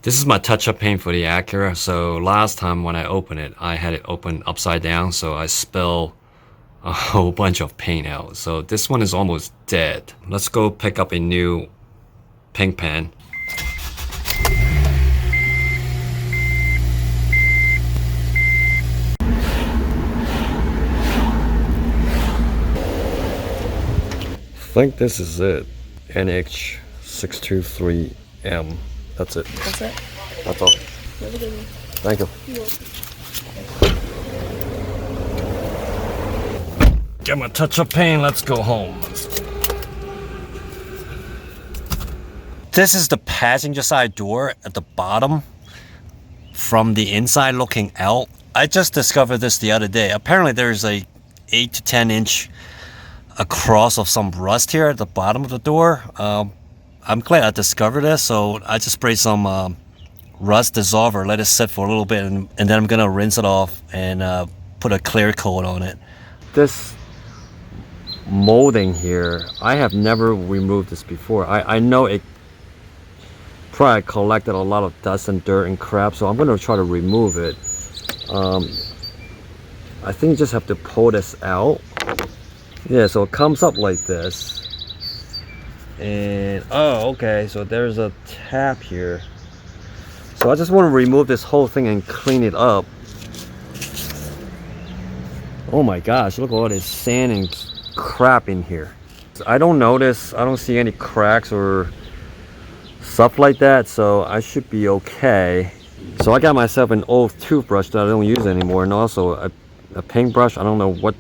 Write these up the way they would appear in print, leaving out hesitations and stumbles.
This is my touch-up paint for the Acura. So last time when I opened it, I had it open upside down, so I spilled a whole bunch of paint out. So this one is almost dead. Let's go pick up a new paint pen. I think this is it. NH623M. That's it. That's it? That's all. Thank you. Get my touch-up paint. Let's go home. This is the passenger side door at the bottom from the inside looking out. I just discovered this the other day. Apparently there's a 8 to 10 inch across of some rust here at the bottom of the door. I'm glad I discovered this, so I just sprayed some rust dissolver, let it sit for a little bit, and then I'm gonna rinse it off and put a clear coat on it. This molding here, I have never removed this before. I know it probably collected a lot of dust and dirt and crap, so I'm gonna try to remove it. I think you just have to pull this out. Yeah, so it comes up like this. And oh, okay, so there's a tap here. So I just want to remove this whole thing and clean it up. Oh my gosh, look at all this sand and crap in here. I don't notice, I don't see any cracks or stuff like that, so I should be okay. So I got myself an old toothbrush that I don't use anymore, and also a paintbrush. I don't know what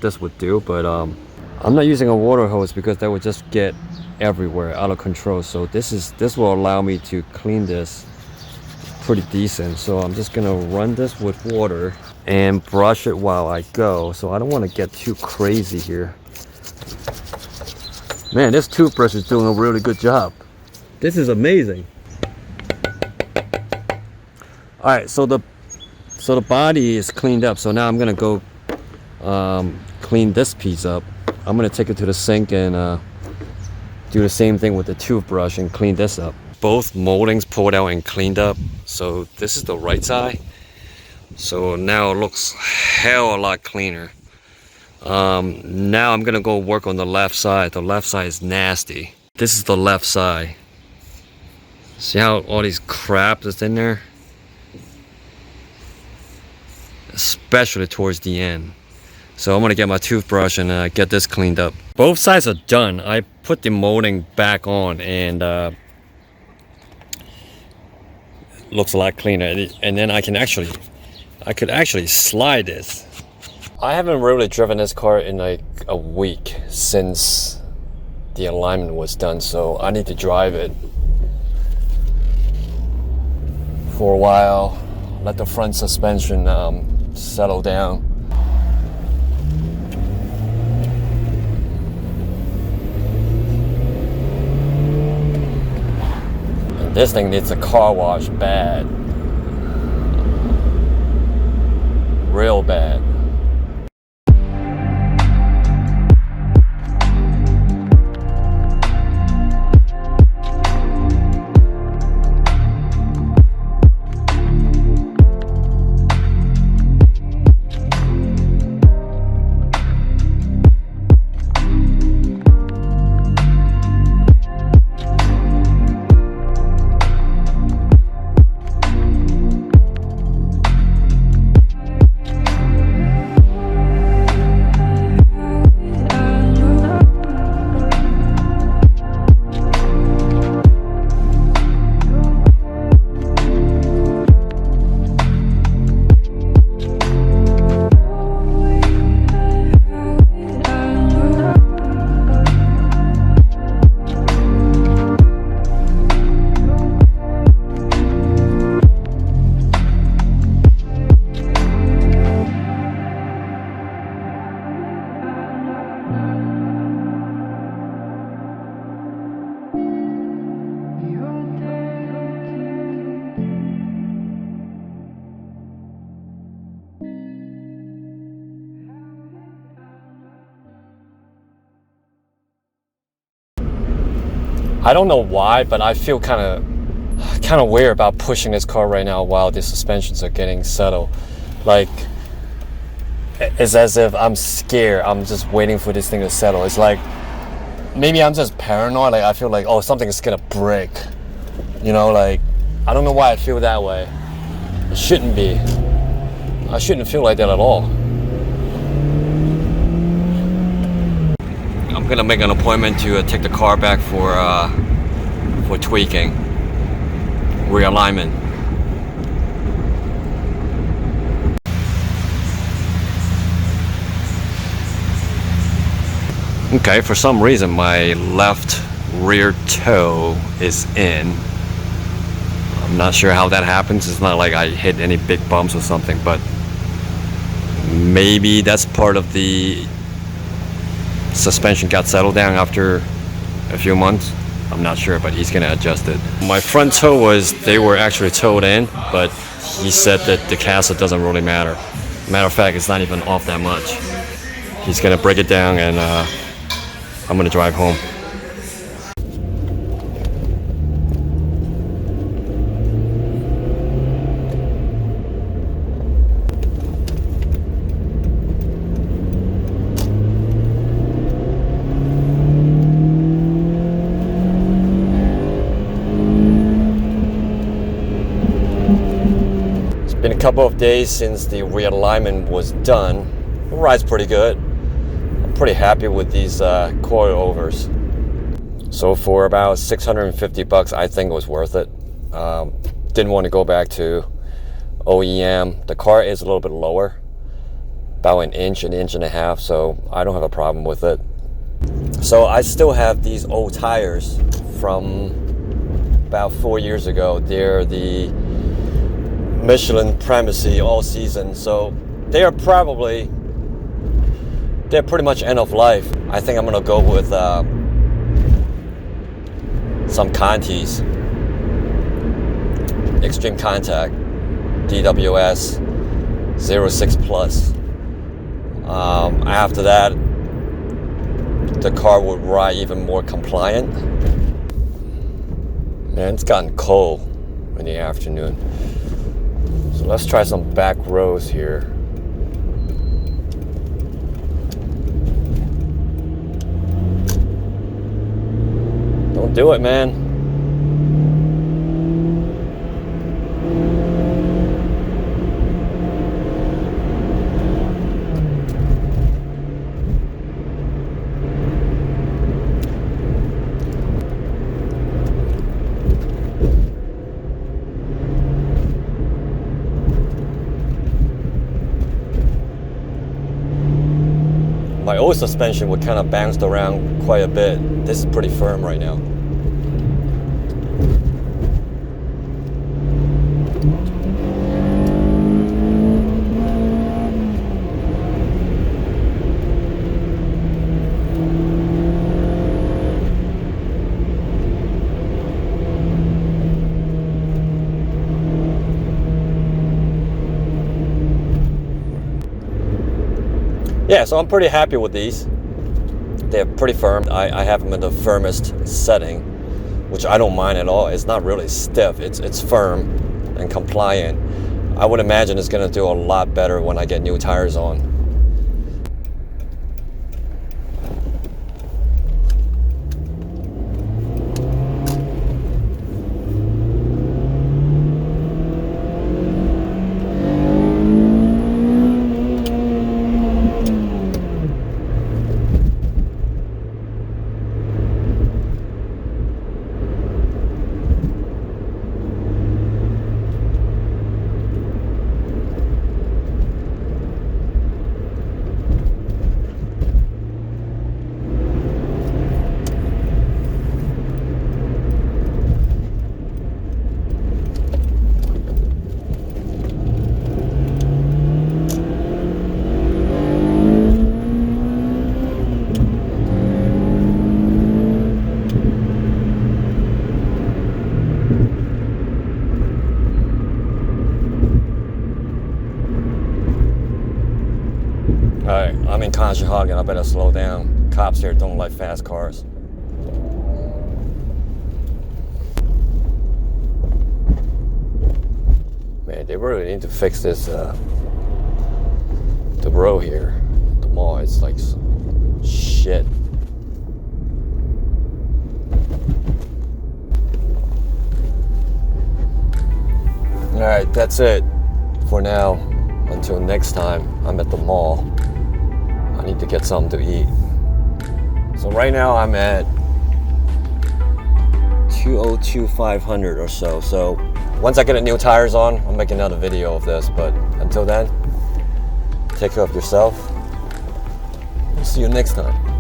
this would do, but I'm not using a water hose because that would just get everywhere, out of control. So this will allow me to clean this pretty decent. So I'm just gonna run this with water and brush it while I go, so I don't want to get too crazy here. Man, this toothbrush is doing a really good job. This is amazing. All right, so the body is cleaned up, so now I'm gonna go clean this piece up. I'm gonna take it to the sink and do the same thing with the toothbrush and clean this up. Both moldings pulled out and cleaned up. So this is the right side. So now it looks hell a lot cleaner. Now I'm gonna go work on the left side. The left side is nasty. This is the left side. See how all these crap is in there? Especially towards the end. So I'm gonna get my toothbrush and get this cleaned up. Both sides are done. I put the molding back on, and looks a lot cleaner. And then I could actually slide this. I haven't really driven this car in like a week since the alignment was done, so I need to drive it for a while. Let the front suspension settle down. This thing needs a car wash bad. Real bad. I don't know why, but I feel kind of kind of weird about pushing this car right now while the suspensions are getting settled. Like, it's as if I'm scared. I'm just waiting for this thing to settle. It's like, maybe I'm just paranoid. Like, I feel like, oh, something is gonna break. You know, like, I don't know why I feel that way. It shouldn't be. I shouldn't feel like that at all. I'm gonna make an appointment to take the car back for tweaking, realignment. Okay, for some reason my left rear toe is in. I'm not sure how that happens. It's not like I hit any big bumps or something, but maybe that's part of the suspension got settled down after a few months. I'm not sure, but he's gonna adjust it. My front toe they were actually towed in, but he said that the cassette doesn't really matter. Matter of fact, it's not even off that much. He's gonna break it down and I'm gonna drive home. Been a couple of days since the realignment was done. It rides pretty good. I'm pretty happy with these coilovers. So for about $650, I think it was worth it. Didn't want to go back to OEM. The car is a little bit lower, about an inch and a half, so I don't have a problem with it. So I still have these old tires from about 4 years ago. They're the Michelin Primacy all season, so they're pretty much end of life. I think I'm gonna go with some Conti's Extreme Contact DWS 06 Plus. After that, the car would ride even more compliant. Man, it's gotten cold in the afternoon. So let's try some back rows here. Don't do it, man. My old suspension would kind of bounce around quite a bit. This is pretty firm right now. Yeah, so I'm pretty happy with these. They're pretty firm. I have them in the firmest setting, which I don't mind at all. It's not really stiff. It's firm and compliant. I would imagine it's going to do a lot better when I get new tires on. Alright, I'm in Conshohocken. I better slow down. Cops here don't like fast cars. man, they really need to fix this, the road here. The mall, it's like shit. Alright, that's it for now. Until next time, I'm at the mall. I need to get something to eat. So right now I'm at 202,500 or so. So once I get the new tires on, I'll make another video of this. But until then, take care of yourself. We'll see you next time.